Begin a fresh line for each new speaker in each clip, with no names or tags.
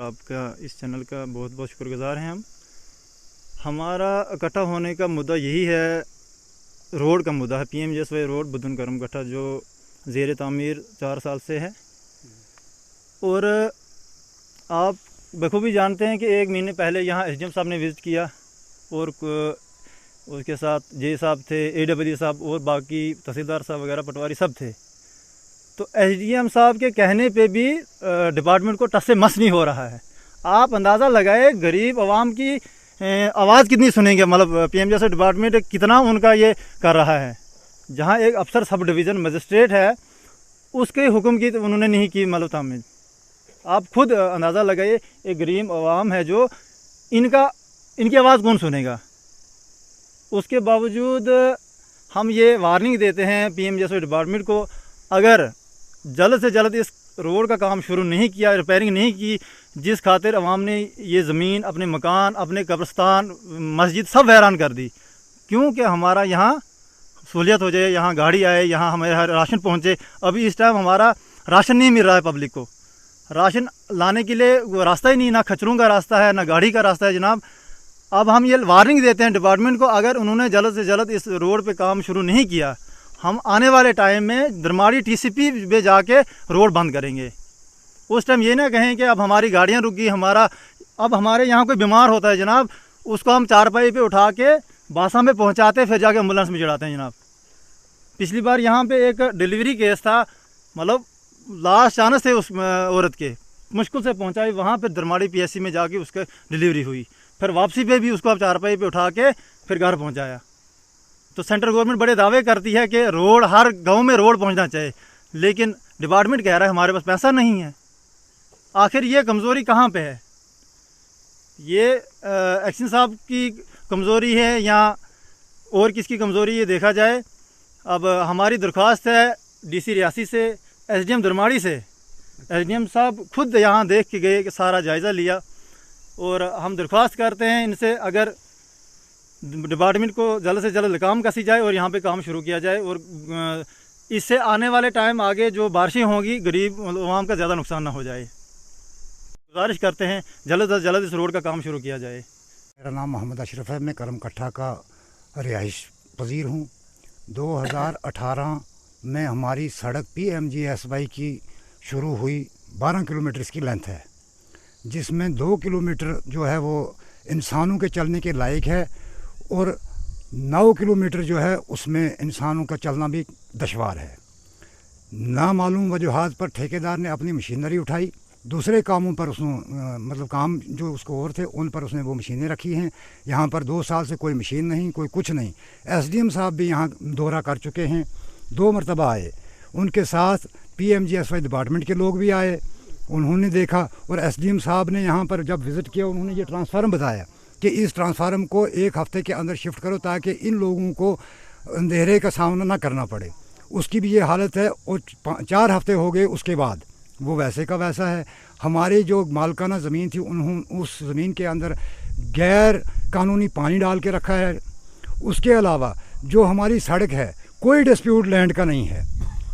आपका इस चैनल का बहुत बहुत शुक्रगुजार हैं हम। हमारा इकट्ठा होने का मुद्दा यही है, रोड का मुद्दा है। PMGSY रोड बुधन करम गट्ठा जो ज़ेर तामीर 4 साल से है। और आप बखूबी जानते हैं कि 1 महीने पहले यहाँ SDM साहब ने विज़िट किया और उसके साथ जे साहब थे, AW साहब और बाकी तहसीलदार साहब वगैरह पटवारी सब थे। तो SDM साहब के कहने पे भी डिपार्टमेंट को टस से मस नहीं हो रहा है। आप अंदाज़ा लगाए गरीब आवाम की आवाज़ कितनी सुनेंगे, मतलब PMGSY डिपार्टमेंट कितना उनका ये कर रहा है। जहाँ एक अफसर सब डिवीज़न मजिस्ट्रेट है उसके हुक्म की तो उन्होंने नहीं की मतलब तामील। आप खुद अंदाज़ा लगाइए, एक गरीब आवाम है जो इनकी आवाज़ कौन सुनेगा। उसके बावजूद हम ये वार्निंग देते हैं PMGSY डिपार्टमेंट को, अगर जल्द से जल्द इस रोड का काम शुरू नहीं किया, रिपेयरिंग नहीं की, जिस खातिर अवाम ने ये ज़मीन, अपने मकान, अपने कब्रिस्तान, मस्जिद सब वैरान कर दी, क्योंकि हमारा यहाँ सहूलियत हो जाए, यहाँ गाड़ी आए, यहाँ हमारे राशन पहुँचे। अभी इस टाइम हमारा राशन नहीं मिल रहा है, पब्लिक को राशन लाने के लिए वो रास्ता ही नहीं, ना खचरों का रास्ता है ना गाड़ी का रास्ता है जनाब। अब हम ये वार्निंग देते हैं डिपार्टमेंट को, अगर उन्होंने जल्द से जल्द इस रोड पे काम शुरू नहीं किया, हम आने वाले टाइम में दरमाड़ी TCP पे जाके रोड बंद करेंगे। उस टाइम ये ना कहें कि अब हमारी गाड़ियाँ रुक गई, अब हमारे यहाँ कोई बीमार होता है जनाब, उसको हम चारपाई पे उठा के बासा में पहुँचाते फिर जाके एम्बुलेंस में चढ़ाते हैं जनाब। पिछली बार यहाँ पे एक डिलीवरी केस था, मतलब लास्ट चांस थे उस औरत के, मुश्किल से पहुँचाई, वहाँ पर दरमाड़ी PSC में जाके उसका डिलीवरी हुई, फिर वापसी पे भी उसको अब चारपाई पे उठा के फिर घर पहुँचाया। तो सेंट्रल गवर्नमेंट बड़े दावे करती है कि रोड हर गांव में रोड पहुंचना चाहिए, लेकिन डिपार्टमेंट कह रहा है हमारे पास पैसा नहीं है। आखिर ये कमज़ोरी कहाँ पे है? ये एक्शन साहब की कमज़ोरी है या और किसकी कमज़ोरी, ये देखा जाए। अब हमारी दरख्वास्त है DC रियासी से, SDM दरमाड़ी से। SDM साहब खुद यहाँ देख के गए कि सारा जायज़ा लिया, और हम दरख्वास्त करते हैं इनसे, अगर डिपार्टमेंट को जल्द से जल्द काम कसी जाए और यहाँ पे काम शुरू किया जाए, और इससे आने वाले टाइम आगे जो बारिशें होंगी गरीब आवाम का ज़्यादा नुकसान ना हो जाए। गुजारिश करते हैं जल्द से जल्द इस रोड का काम शुरू किया जाए।
मेरा नाम मोहम्मद अशरफ है, मैं करम कट्ठा का रिहाइश पजीर हूँ। 2018 में हमारी सड़क PMGSY की शुरू हुई, 12 किलोमीटर इसकी लेंथ है, जिसमें 2 किलोमीटर जो है वो इंसानों के चलने के लायक है और 9 किलोमीटर जो है उसमें इंसानों का चलना भी दुश्वार है। नामालूम वजूहात पर ठेकेदार ने अपनी मशीनरी उठाई, दूसरे कामों पर उसने मतलब काम जो उसको और थे उन पर उसने वो मशीनें रखी हैं। यहाँ पर 2 साल से कोई मशीन नहीं, कोई कुछ नहीं। SDM साहब भी यहाँ दौरा कर चुके हैं, 2 मरतबा आए, उनके साथ PMGSY डिपार्टमेंट के लोग भी आए, उन्होंने देखा। और SDM साहब ने यहाँ पर जब विज़िट किया उन्होंने ये ट्रांसफार्म बताया कि इस ट्रांसफार्म को 1 हफ़्ते के अंदर शिफ्ट करो ताकि इन लोगों को अंधेरे का सामना ना करना पड़े। उसकी भी ये हालत है, और 4 हफ़्ते हो गए उसके बाद वो वैसे का वैसा है। हमारी जो मालकाना ज़मीन थी उन्होंने उस ज़मीन के अंदर गैर कानूनी पानी डाल के रखा है। उसके अलावा जो हमारी सड़क है, कोई डिस्प्यूट लैंड का नहीं है,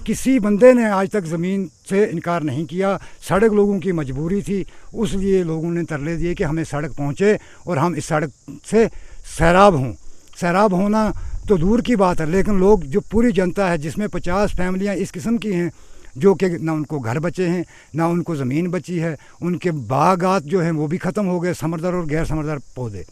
किसी बंदे ने आज तक ज़मीन से इनकार नहीं किया। सड़क लोगों की मजबूरी थी, उसलिए लोगों ने तरले दिए कि हमें सड़क पहुँचे और हम इस सड़क से सैराब होना तो दूर की बात है, लेकिन लोग जो पूरी जनता है जिसमें 50 फैमिलियाँ इस किस्म की हैं जो कि ना उनको घर बचे हैं ना उनको ज़मीन बची है, उनके बागात जो हैं वो भी ख़त्म हो गए, समरदार और गैर समरदार पौधे।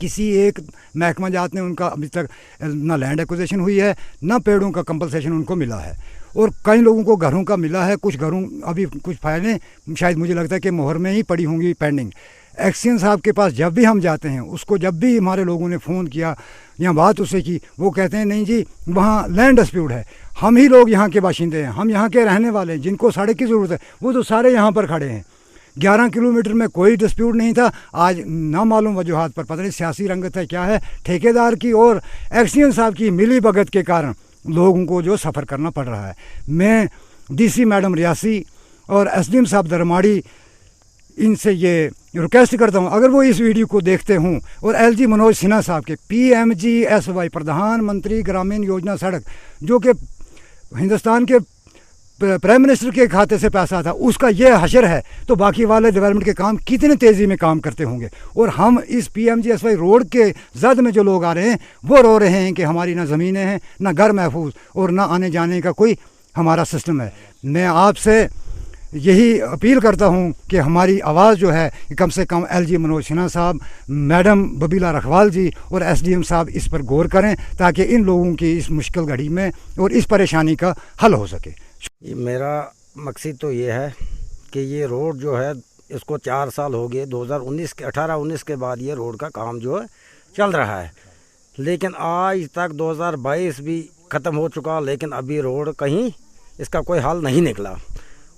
किसी एक महकमा जात ने उनका अभी तक ना लैंड एक्विजिशन हुई है, ना पेड़ों का कंपलसेशन उनको मिला है, और कई लोगों को घरों का मिला है। कुछ घरों अभी कुछ फाइलें शायद मुझे लगता है कि मोहर में ही पड़ी होंगी पेंडिंग। एक्शन साहब के पास जब भी हम जाते हैं, उसको जब भी हमारे लोगों ने फ़ोन किया या बात उससे की, वो कहते हैं नहीं जी वहाँ लैंड डिस्प्यूट है, हम ही लोग यहाँ के बाशिंदे हैं, हम यहाँ के रहने वाले हैं, जिनको सड़क की ज़रूरत है वो तो सारे यहाँ पर खड़े हैं। 11 किलोमीटर में कोई डिस्प्यूट नहीं था। आज नामालूम वजूहात पर, पता नहीं सियासी रंगत है क्या है, ठेकेदार की और एक्शन साहब की मिली भगत के कारण लोगों को जो सफ़र करना पड़ रहा है। मैं DC मैडम रियासी और SDM साहब दरमाड़ी इनसे ये रिक्वेस्ट करता हूँ, अगर वो इस वीडियो को देखते हों, और LG मनोज सिन्हा साहब के PMGSY प्रधानमंत्री ग्रामीण योजना सड़क, जो कि हिंदुस्तान के प्राइम मिनिस्टर के खाते से पैसा था, उसका ये हशर है, तो बाकी वाले डेवलपमेंट के काम कितने तेज़ी में काम करते होंगे। और हम इस PMGSY रोड के जद में जो लोग आ रहे हैं वो रो रहे हैं कि हमारी ना ज़मीनें हैं, ना घर महफूज, और ना आने जाने का कोई हमारा सिस्टम है। मैं आपसे यही अपील करता हूं कि हमारी आवाज़ जो है कम से कम LG मनोज सिन्हा साहब, मैडम बबीला रखवाल जी और SDM साहब इस पर गौर करें, ताकि इन लोगों की इस मुश्किल घड़ी में और इस परेशानी का हल हो सके।
मेरा मकसद तो ये है कि ये रोड जो है इसको 4 साल हो गए, 2019 के 18-19 के बाद ये रोड का काम जो है चल रहा है, लेकिन आज तक 2022 भी ख़त्म हो चुका, लेकिन अभी रोड कहीं इसका कोई हल नहीं निकला।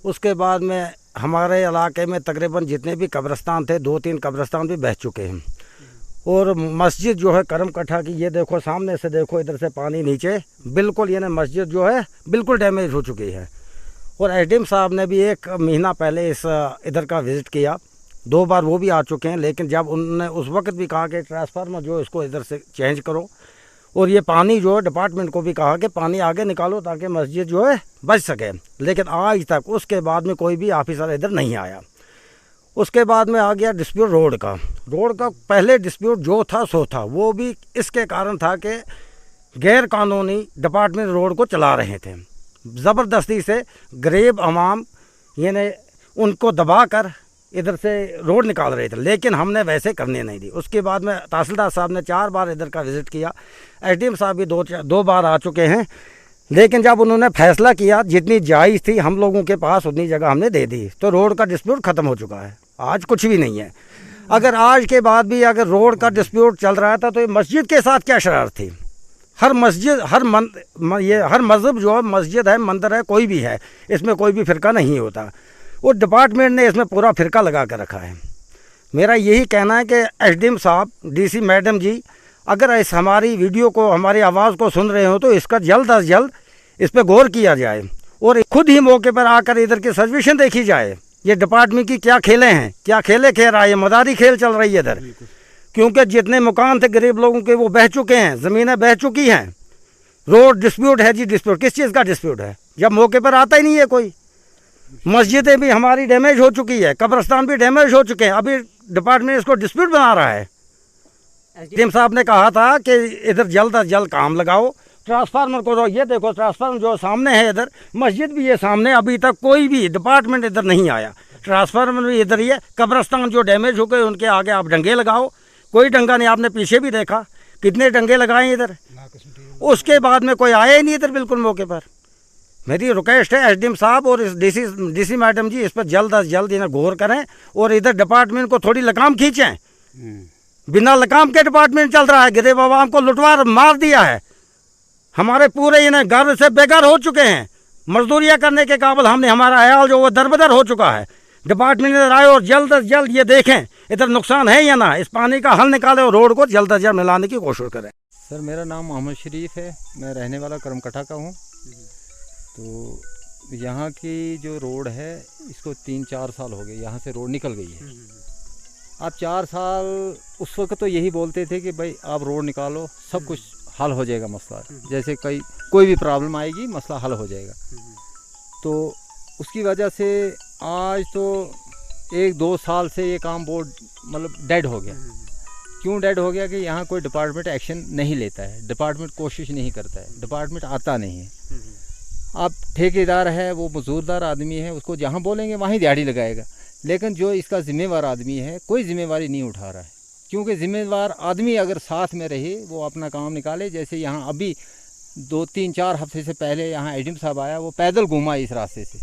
उसके बाद में हमारे इलाके में तकरीबन जितने भी कब्रिस्तान थे, 2-3 कब्रिस्तान भी बह चुके हैं। और मस्जिद जो है करम कट्ठा की, ये देखो सामने से देखो, इधर से पानी नीचे बिल्कुल, ये ना मस्जिद जो है बिल्कुल डैमेज हो चुकी है। और SDM साहब ने भी 1 महीना पहले इस इधर का विज़िट किया, 2 बार वो भी आ चुके हैं, लेकिन जब उन्होंने उस वक्त भी कहा कि ट्रांसफार्मर जो इसको इधर से चेंज करो, और ये पानी जो है डिपार्टमेंट को भी कहा कि पानी आगे निकालो ताकि मस्जिद जो है बच सके, लेकिन आज तक उसके बाद में कोई भी ऑफिसर इधर नहीं आया। उसके बाद में आ गया डिस्प्यूट रोड का पहले डिस्प्यूट जो था सो था, वो भी इसके कारण था कि गैर कानूनी डिपार्टमेंट रोड को चला रहे थे, ज़बरदस्ती से गरीब आवाम यानी उनको दबा कर इधर से रोड निकाल रहे थे, लेकिन हमने वैसे करने नहीं दी। उसके बाद में तहसीलदार साहब ने 4 बार इधर का विज़िट किया, SDM साहब भी 2 बार आ चुके हैं, लेकिन जब उन्होंने फैसला किया जितनी जायज़ थी हम लोगों के पास उतनी जगह हमने दे दी, तो रोड का डिस्प्यूट ख़त्म हो चुका है, आज कुछ भी नहीं है। अगर आज के बाद भी अगर रोड का डिस्प्यूट चल रहा था तो ये मस्जिद के साथ क्या शरारत थी। हर मस्जिद हर मज़हब जो है, मस्जिद है, मंदिर है, कोई भी है, इसमें कोई भी फ़िरका नहीं होता, और डिपार्टमेंट ने इसमें पूरा फ़िरका लगा कर रखा है। मेरा यही कहना है कि SDM साहब, DC मैडम जी, अगर इस हमारी वीडियो को, हमारी आवाज़ को सुन रहे हो तो इसका जल्द अज जल्द इस पर गौर किया जाए और खुद ही मौके पर आकर इधर की सिचुएशन देखी जाए। ये डिपार्टमेंट की क्या खेले हैं, क्या खेले खेल रहा है, ये मदारी खेल चल रही है इधर, क्योंकि जितने मकान थे गरीब लोगों के वो बह चुके हैं, ज़मीनें बह चुकी हैं। रोड डिस्प्यूट है जी, डिस्प्यूट किस चीज़ का डिस्प्यूट है, जब मौके पर आता ही नहीं है कोई। मस्जिदें भी हमारी डैमेज हो चुकी है, कब्रिस्तान भी डैमेज हो चुके हैं, अभी डिपार्टमेंट इसको डिस्प्यूट बना रहा है। SDM साहब ने कहा था कि इधर जल्द अज जल्द काम लगाओ, ट्रांसफार्मर को, ये देखो ट्रांसफार्मर जो सामने है इधर, मस्जिद भी ये सामने, अभी तक कोई भी डिपार्टमेंट इधर नहीं आया, ट्रांसफार्मर भी इधर ही है, कब्रिस्तान जो डैमेज हो गए उनके आगे आप डंगे लगाओ, कोई डंगा नहीं, आपने पीछे भी देखा कितने डंगे लगाए इधर, उसके बाद में कोई आया ही नहीं इधर बिल्कुल मौके पर। मेरी रिक्वेस्ट है SDM साहब और इस DC मैडम जी, इस पर जल्द अज जल्द इन्हें गौर करें और इधर डिपार्टमेंट को थोड़ी लगाम खींचें। बिना लगाम के डिपार्टमेंट चल रहा है, गरीब आवाम को लुटवा मार दिया है, हमारे पूरे इन्हें घर से बेघर हो चुके हैं, मजदूरियाँ करने के काबिल हमने, हमारा अयाल जो वो दरबदर हो चुका है। डिपार्टमेंट इधर आए और जल्द अज जल्द ये देखें इधर नुकसान है या ना, इस पानी का हल निकालें और रोड को जल्द अज जल्द मिलाने की कोशिश करें।
सर मेरा नाम मोहम्मद शरीफ है, मैं रहने वाला करम कट्ठा का हूँ। तो यहाँ की जो रोड है इसको 3-4 साल हो गए, यहाँ से रोड निकल गई है। अब 4 साल उस वक्त तो यही बोलते थे कि भाई आप रोड निकालो सब कुछ हल हो जाएगा मसला, जैसे कोई भी प्रॉब्लम आएगी मसला हल हो जाएगा। तो उसकी वजह से आज तो 1-2 साल से ये काम बोर्ड मतलब डेड हो गया। क्यों डेड हो गया कि यहाँ कोई डिपार्टमेंट एक्शन नहीं लेता है, डिपार्टमेंट कोशिश नहीं करता है, डिपार्टमेंट आता नहीं है। अब ठेकेदार है, वो मजदूरदार आदमी है, उसको जहाँ बोलेंगे वहीं दिहाड़ी लगाएगा, लेकिन जो इसका ज़िम्मेवार आदमी है कोई ज़िम्मेवारी नहीं उठा रहा है। क्योंकि ज़िम्मेवार आदमी अगर साथ में रहे, वो अपना काम निकाले। जैसे यहाँ अभी 2-3-4 हफ्ते से पहले यहाँ SDM साहब आया, वो पैदल घूमा इस रास्ते से,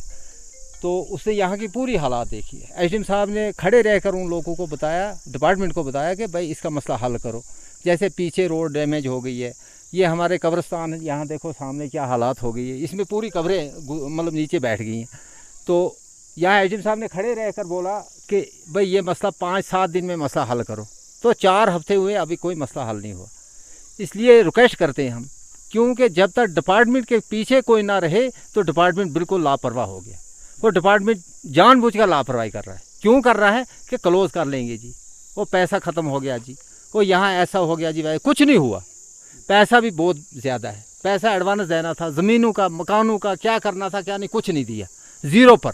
तो उससे यहाँ की पूरी हालात देखी है। SDM साहब ने खड़े रहकर उन लोगों को बताया, डिपार्टमेंट को बताया कि भाई इसका मसला हल करो। जैसे पीछे रोड डैमेज हो गई है, ये हमारे कब्रिस्तान यहाँ देखो सामने क्या हालात हो गई है, इसमें पूरी कब्रें मतलब नीचे बैठ गई हैं। तो यहाँ SDM साहब ने खड़े रहकर बोला कि भाई ये मसला 5-7 दिन में मसला हल करो। तो 4 हफ्ते हुए अभी कोई मसला हल नहीं हुआ। इसलिए रिक्वेस्ट करते हैं हम, क्योंकि जब तक डिपार्टमेंट के पीछे कोई ना रहे तो डिपार्टमेंट बिल्कुल लापरवाह हो गया। वो डिपार्टमेंट जानबूझकर लापरवाही कर रहा है। क्यों कर रहा है कि क्लोज़ कर लेंगे जी, वो पैसा ख़त्म हो गया जी, वो यहाँ ऐसा हो गया जी, भाई कुछ नहीं हुआ। पैसा भी बहुत ज़्यादा है, पैसा एडवांस देना था, ज़मीनों का, मकानों का, क्या करना था क्या नहीं, कुछ नहीं दिया, ज़ीरो पर।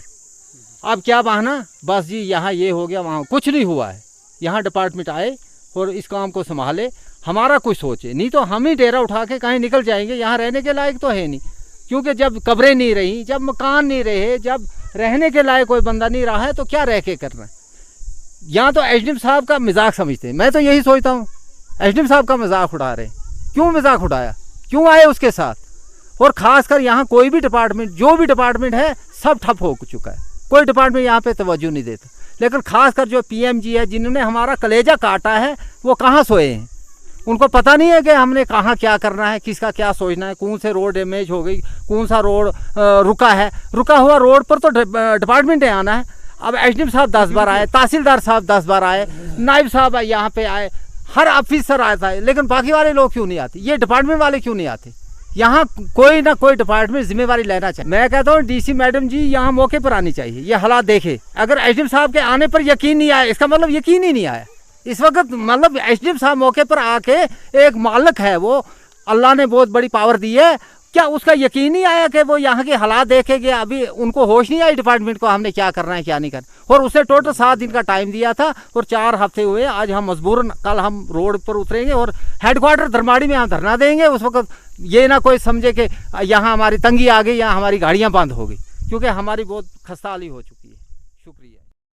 अब क्या बहाना, बस जी यहाँ ये हो गया, वहाँ कुछ नहीं हुआ है। यहाँ डिपार्टमेंट आए और इस काम को संभाले, हमारा कुछ सोचे, नहीं तो हम ही डेरा उठा के कहीं निकल जाएंगे। यहाँ रहने के लायक तो है नहीं, क्योंकि जब कब्रें नहीं रही, जब मकान नहीं रहे, जब रहने के लायक कोई बंदा नहीं रहा है तो क्या रह के करना है। यहाँ तो एसडीएम साहब का मजाक समझते हैं, मैं तो यही सोचता हूँ एसडीएम साहब का मजाक उड़ा रहे हैं। क्यों मजाक उड़ाया, क्यों आए उसके साथ? और ख़ासकर यहाँ कोई भी डिपार्टमेंट, जो भी डिपार्टमेंट है, सब ठप हो चुका है, कोई डिपार्टमेंट यहाँ पे तवज्जो नहीं देता। लेकिन खासकर जो पीएमजी है, जिन्होंने हमारा कलेजा काटा है, वो कहाँ सोए हैं? उनको पता नहीं है कि हमने कहाँ क्या करना है, किसका क्या सोचना है, कौन से रोड डैमेज हो गई, कौन सा रोड रुका है। रुका हुआ रोड पर तो डिपार्टमेंट ने आना है। अब एसडीएम साहब 10 बार आए, तहसीलदार साहब 10 बार आए, नायब साहब यहाँ पे आए, हर ऑफिसर आया था, लेकिन बाकी वाले लोग क्यों नहीं आते? ये डिपार्टमेंट वाले क्यों नहीं आते? यहाँ कोई ना कोई डिपार्टमेंट जिम्मेवारी लेना चाहिए। मैं कहता हूँ डीसी मैडम जी यहाँ मौके पर आनी चाहिए, ये हालात देखे। अगर एसडीएम साहब के आने पर यकीन नहीं आया, इसका मतलब यकीन ही नहीं आया इस वक्त। मतलब एसडीएम साहब मौके पर आके, एक मालिक है वो, अल्लाह ने बहुत बड़ी पावर दी है, क्या उसका यकीन नहीं आया कि वो यहाँ के हालात देखेंगे? अभी उनको होश नहीं आई डिपार्टमेंट को हमने क्या करना है क्या नहीं करना। और उसने टोटल 7 दिन का टाइम दिया था और 4 हफ्ते हुए। आज हम मजबूरन कल हम रोड पर उतरेंगे और हेडक्वार्टर धर्माड़ी में हम धरना देंगे। उस वक्त ये ना कोई समझे कि यहाँ हमारी तंगी आ गई या हमारी गाड़ियाँ बंद हो गई, क्योंकि हमारी बहुत खस्ता हाली हो चुकी है।